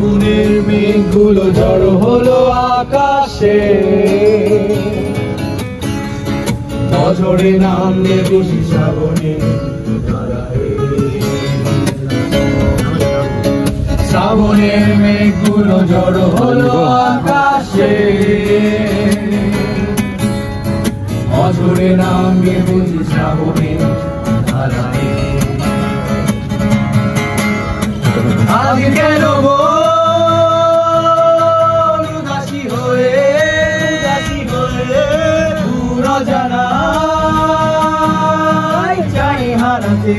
শ্রাবণের মেঘগুলো জড়ো হলো আকাশে, নজরে নামলে বসি শ্রাবণে ধারায়। শ্রাবণের মেঘগুলো জড়ো হলো আকাশে, নজরে নামলে বসি শ্রাবণে ধারায়। আজ কেন মন উদাসী হয়ে দূর জানাই যাই হারাতে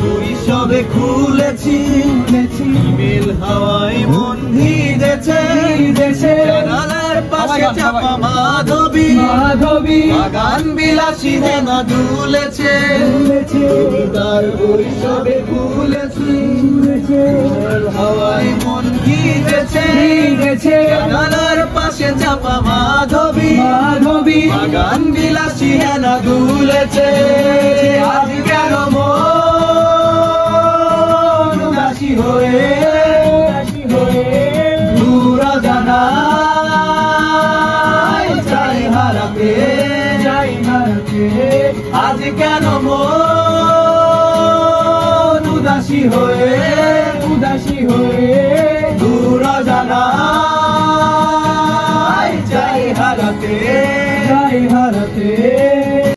বই সবে খুলেছি, ইমেল হাওয়ায় মন ভিজেছে, জানালার পাশে চাপা মাধবী, বাগান বিলাসী যেন দুলেছে। তার বই সবে খুলেছি, ইমেল হাওয়ায় মন ভিজেছে, জানালার পাশে চাপা মাধবী, বাগান বিলাসী যেন দুলেছে। আজ কেন হয়ে দূর জানাই যাই হারাতে। আজ কেন মন উদাসী হয়ে দূর জানাই